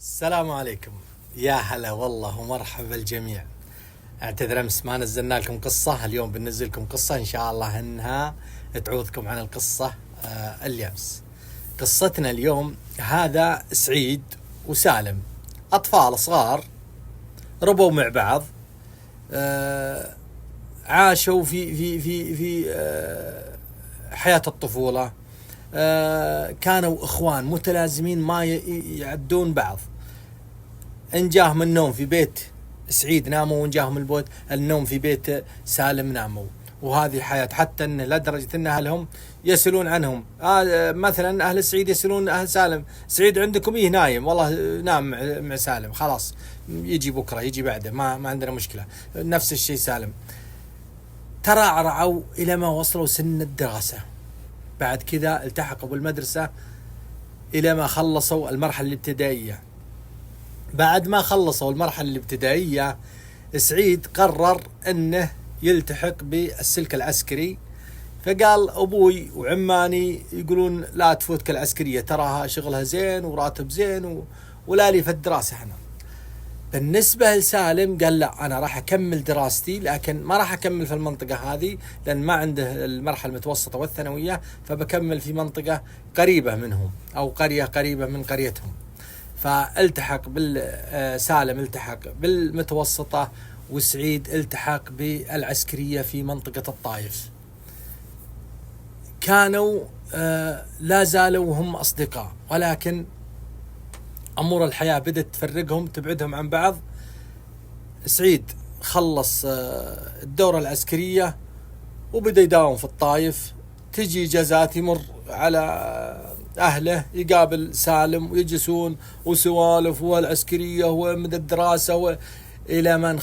السلام عليكم. يا هلا والله ومرحبا الجميع. اعتذر امس ما نزلنا لكم قصة، اليوم بننزل لكم قصة ان شاء الله انها تعوضكم عن القصة اللي امس. قصتنا اليوم هذا سعيد وسالم، اطفال صغار ربوا مع بعض، عاشوا في حياة الطفولة، كانوا اخوان متلازمين ما يعدون بعض. ان جاه من النوم في بيت سعيد ناموا، وان جاه من النوم في بيت سالم ناموا، وهذه الحياة. حتى انه لدرجة ان اهلهم يسألون عنهم، مثلا اهل سعيد يسألون اهل سالم: سعيد عندكم؟ ايه نايم والله، نام مع سالم، خلاص يجي بكرة يجي بعده، ما عندنا مشكلة. نفس الشيء سالم. ترعرعوا الى ما وصلوا سن الدراسة، بعد كذا التحقوا بالمدرسة الى ما خلصوا المرحلة الابتدائية. بعد ما خلصوا المرحلة الابتدائية سعيد قرر انه يلتحق بالسلك العسكري، فقال ابوي وعماني يقولون لا تفوتك العسكرية، تراها شغلها زين وراتب زين ولا لي في الدراسة هنا. بالنسبة لسالم قال لا، انا راح اكمل دراستي، لكن ما راح اكمل في المنطقة هذه لان ما عنده المرحلة المتوسطة والثانوية، فبكمل في منطقة قريبة منهم او قرية قريبة من قريتهم. فالتحق سالم التحق بالمتوسطة، وسعيد التحق بالعسكرية في منطقة الطائف. كانوا لا زالوا هم أصدقاء، ولكن أمور الحياة بدأت تفرقهم تبعدهم عن بعض. سعيد خلص الدورة العسكريية وبدأ يداوم في الطائف، تجي جزات يمر على أهله يقابل سالم ويجلسون وسوالف والعسكرية ومدى الدراسة إلى من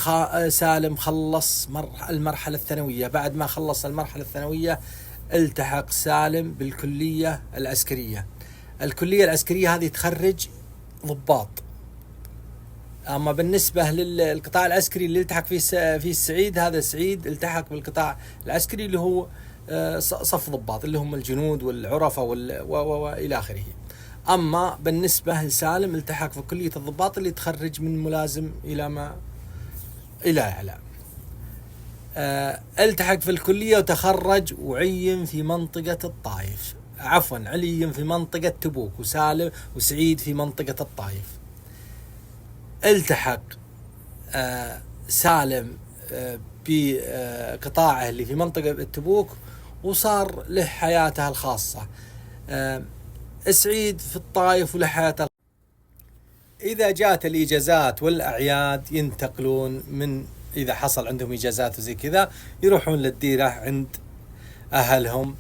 سالم خلص المرحلة الثانوية. بعد ما خلص المرحلة الثانوية التحق سالم بالكلية العسكرية. الكلية العسكرية هذه تخرج ضباط. أما بالنسبة للقطاع العسكري اللي التحق فيه سعيد، هذا سعيد التحق بالقطاع العسكري اللي هو صف ضباط، اللي هم الجنود والعرفة وإلى آخره. أما بالنسبة لسالم التحق في كلية الضباط اللي تخرج من ملازم إلى أعلى. التحق في الكلية وتخرج وعين في منطقة الطائف، عفوا علي في منطقة تبوك، وسالم وسعيد في منطقة الطائف. التحق سالم بقطاعه اللي في منطقة تبوك وصار له حياته الخاصة. سعيد في الطائف وله حياته. إذا جات الإجازات والأعياد ينتقلون، من إذا حصل عندهم إجازات وزي كذا يروحون للديرة عند أهلهم،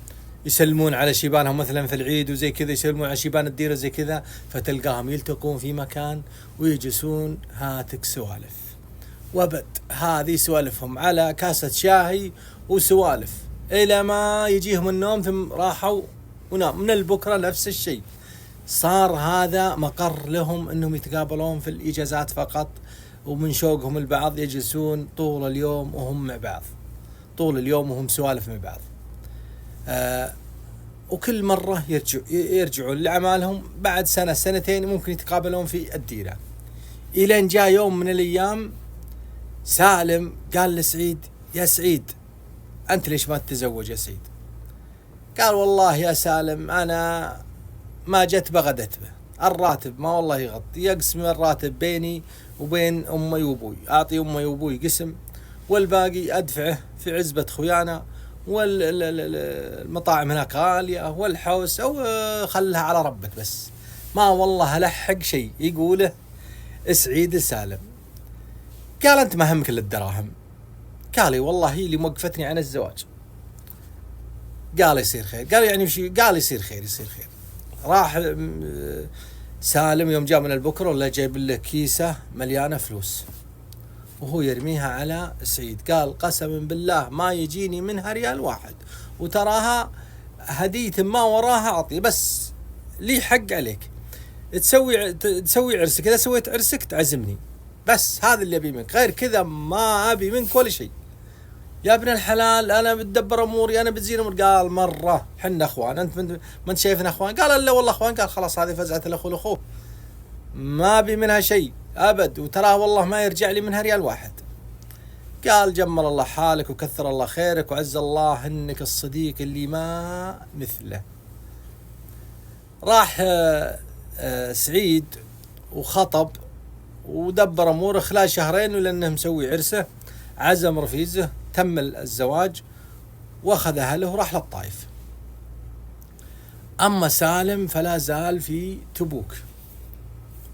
يسلمون على شيبانهم مثلا في العيد وزي كذا، يسلمون على شيبان الديرة زي كذا، فتلقاهم يلتقون في مكان ويجلسون هاتك سوالف وبد. هذه سوالفهم على كاسة شاهي وسوالف إلى ما يجيهم النوم، ثم راحوا ونام. من البكرة نفس الشيء، صار هذا مقر لهم أنهم يتقابلون في الإجازات فقط، ومن شوقهم البعض يجلسون طول اليوم وهم مع بعض، طول اليوم وهم سوالف مع بعض. وكل مرة يرجعون لعمالهم. بعد سنة سنتين ممكن يتقابلون في الديرة. إلى أن جاء يوم من الأيام سالم قال لسعيد: يا سعيد أنت ليش ما تتزوج يا سعيد؟ قال: والله يا سالم أنا ما جت بغدت به، الراتب ما والله يغطي، يقسم الراتب بيني وبين أمي وأبوي، أعطي أمي وأبوي قسم والباقي أدفعه في عزبة خيانة، والمطاعم هناك غالية والحوس، أو خلها على ربك، بس ما والله لحق شيء يقوله سعيد سالم. قال: أنت ما همك إلا الدراهم. قال: لي والله هي اللي موقفتني عن الزواج. قال: يصير خير. قال: يعني وشي؟ قال: يصير خير يصير خير. راح سالم يوم جاء من البكرة ولا جايب له كيسة مليانة فلوس وهو يرميها على سعيد. قال: قسما بالله ما يجيني منها ريال واحد، وتراها هدية ما وراها أعطي، بس لي حق عليك تسوي عرسك، إذا سويت عرسك تعزمني، بس هذا اللي أبي منك، غير كذا ما أبي منك ولا شيء. يا ابن الحلال أنا بتدبر أموري، أنا بتزين أمور. قال: مرة حنا أخوان، أنت ما أنت شايفنا أخوان؟ قال: لا والله أخوان. قال: خلاص هذه فزعة الأخو لأخوه، ما بي منها شيء أبد، وتراه والله ما يرجع لي منها ريال واحد. قال جمل الله حالك وكثر الله خيرك وعز الله إنك الصديق اللي ما مثله. راح سعيد وخطب ودبر أموره خلال شهرين، ولأنه مسوي عرسه عزم رفيزه، تم الزواج وأخذ أهله وراح للطائف. أما سالم فلا زال في تبوك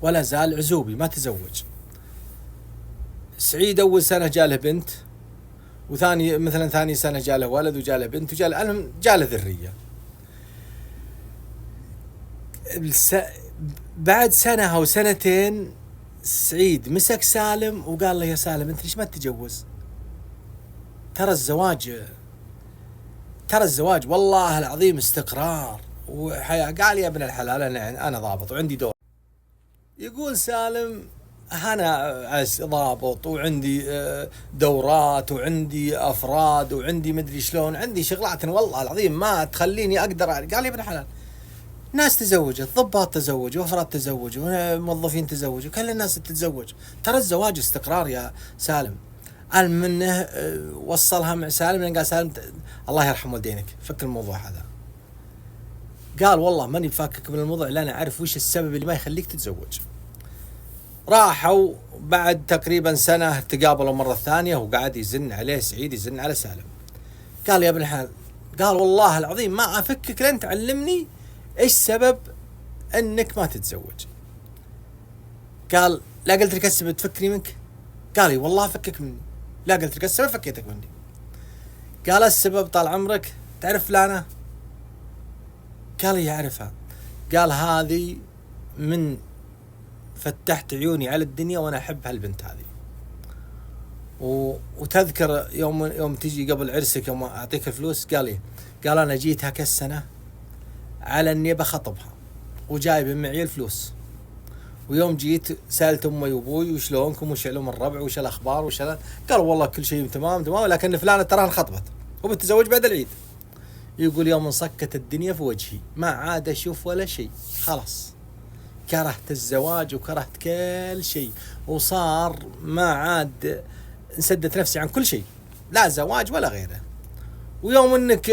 ولا زال عزوبي ما تزوج. سعيد أول سنة جاله بنت، ثاني سنة جاله ولد وجاله بنت جاله ذرية. بعد سنة أو سنتين سعيد مسك سالم وقال له يا سالم أنت ليش ما تتجوز؟ ترى الزواج والله العظيم استقرار وحياة. قال يا ابن الحلال أنا ضابط وعندي دور. يقول سالم أنا ضابط وعندي دورات وعندي أفراد وعندي مدري شلون، عندي شغلات والله العظيم ما تخليني أقدر. قال يا ابن الحلال ناس تزوجت، ضباط تزوجوا وأفراد تزوجوا وموظفين تزوجوا، كل الناس تتزوج. ترى الزواج استقرار يا سالم. قال منه وصلها مع سالم، لأن قال سالم الله يرحم والدينك فك الموضوع هذا. قال والله ماني فاكك من الموضوع لأن أعرف وش السبب اللي ما يخليك تتزوج. راحوا بعد تقريبا سنة تقابلوا مرة ثانية، وقعد يزن عليه سعيد يزن على سالم. قال يا ابن الحلال، قال والله العظيم ما أفكك لين تعلمني إيش سبب أنك ما تتزوج. قال لا قلت لك السبب تفكني منك؟ قال لي والله فكك مني. لا قلت لك السبب فكيتك مني. قال السبب طال عمرك تعرف فلانة؟ قال لي يعرفها. قال هذه من فتحت عيوني على الدنيا وأنا أحب هالبنت هذه. وتذكر يوم تجي قبل عرسك يوم أعطيك الفلوس، قال أنا جيت هاك السنة على إني بخطبها وجايب معي الفلوس، ويوم جيت سألت أمي وأبوي وشلونكم وش علوم الربع وش الأخبار وش قال والله كل شيء تمام، لكن فلانة تراها انخطبت وبتتزوج بعد العيد. يقول يوم انصكت الدنيا في وجهي ما عاد أشوف ولا شيء، خلاص كرهت الزواج وكرهت كل شيء، وصار ما عاد انسدت نفسي عن كل شيء، لا زواج ولا غيره. ويوم انك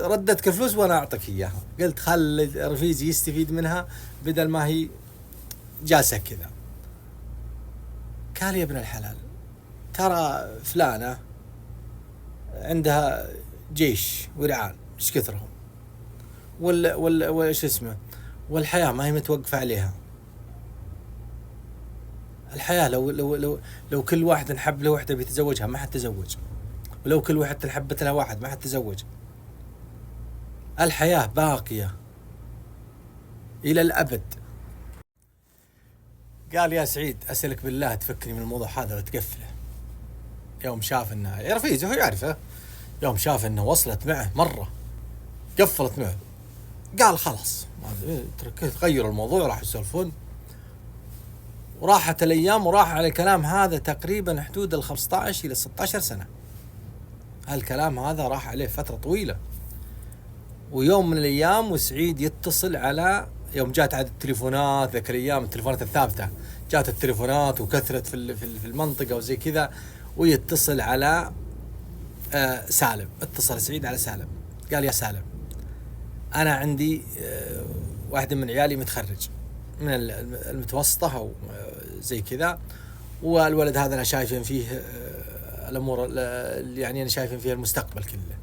ردتك فلوس وانا اعطيك اياها، قلت خل رفيزي يستفيد منها بدل ما هي جالسه كذا. قال يا ابن الحلال ترى فلانة عندها جيش ورعان ايش كثرهم، وش اسمه، والحياة ما هي متوقفة عليها. الحياة لو كل واحد نحب له وحدة بيتزوجها ما حد تزوج، ولو كل واحد نحبت له واحد ما حد تزوج. الحياة باقية إلى الأبد. قال يا سعيد أسألك بالله تفكني من الموضوع هذا وتقفله. يوم شاف إنه رفيزه هو يعرفه، يوم شاف إنه وصلت معه مرة قفلت معه، قال خلاص تغيروا الموضوع، راح يسولفون. وراحت الأيام وراح على الكلام هذا تقريبا حدود 15 إلى 16 سنة. هالكلام هذا راح عليه فترة طويلة. ويوم من الأيام وسعيد يتصل على يوم جات عاد التليفونات، ذاك الأيام التليفونات الثابتة، جات التليفونات وكثرت في المنطقة وزي كذا، ويتصل على سالم. اتصل سعيد على سالم قال يا سالم أنا عندي واحد من عيالي متخرج من المتوسطة أو زي كذا، والولد هذا أنا شايفين فيه الأمور يعني أنا شايفين فيه المستقبل كله،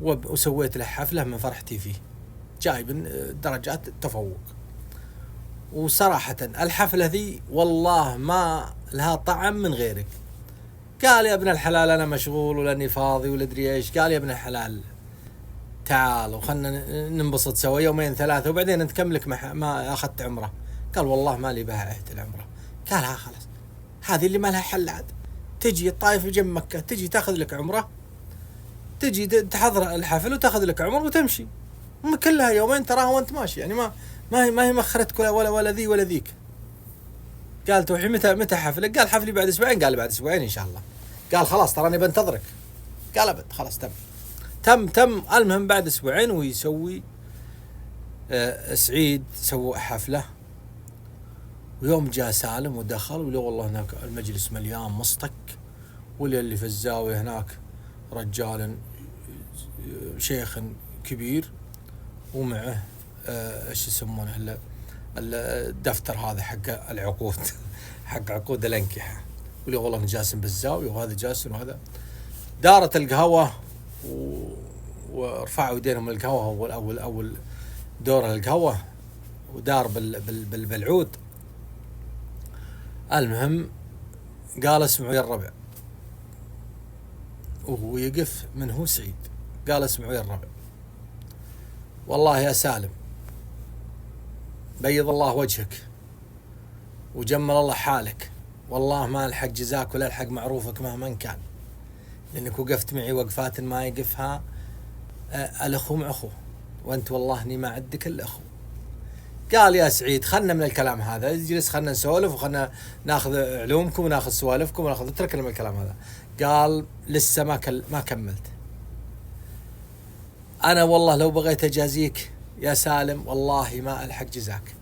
وسويت له حفلة من فرحتي فيه، جايب درجات تفوق. وصراحة الحفلة ذي والله ما لها طعم من غيرك. قال يا ابن الحلال أنا مشغول ولاني فاضي ولا أدري إيش. قال يا ابن الحلال تعال وخلنا ننبسط سوا يومين ثلاثة وبعدين أنت كم لك ما أخذت عمره. قال والله ما لي بها عهد العمرة. قال ها خلاص هذه اللي ما لها حل عاد، تجي الطائف جنب مكة، تجي تاخذ لك عمرة، تجي تحضر الحفل وتاخذ لك عمر وتمشي كلها يومين تراها وانت ماشي، يعني ما هي مخرتك ولا ذي ولا ذيك. قال توحي متى حفلك؟ قال حفلي بعد اسبوعين. قال بعد اسبوعين ان شاء الله. قال خلاص تراني بنتظرك. قال ابد خلاص تم. المهم بعد اسبوعين ويسوي سعيد سووا حفلة ويوم جاء سالم ودخل ولا والله هناك المجلس مليان مصطك، واللي في الزاوية هناك رجال شيخ كبير ومعه ايش يسمونه الدفتر هذا حق العقود حق عقود الأنكحة، واللي والله جالسين بالزاوية وهذا جالسين وهذا. دارت القهوة ورفعوا يدينهم القهوة، أول دور القهوة ودار بالعود. المهم قال اسمعوا يا الربع، وهو يقف من هو سعيد قال اسمعوا يا الربع، والله يا سالم بيض الله وجهك وجمل الله حالك، والله ما الحق جزاك ولا الحق معروفك مهما كان، لأنك وقفت معي وقفات ما يقفها الأخو مع أخوه، وأنت والله إني ما عدك إلا أخو. قال يا سعيد خلنا من الكلام هذا، اجلس خلنا نسولف وخلنا ناخذ علومكم وناخذ سوالفكم وناخذ، اتركنا من الكلام هذا. قال لسه ما كملت، أنا والله لو بغيت أجازيك يا سالم والله ما ألحق جزاك،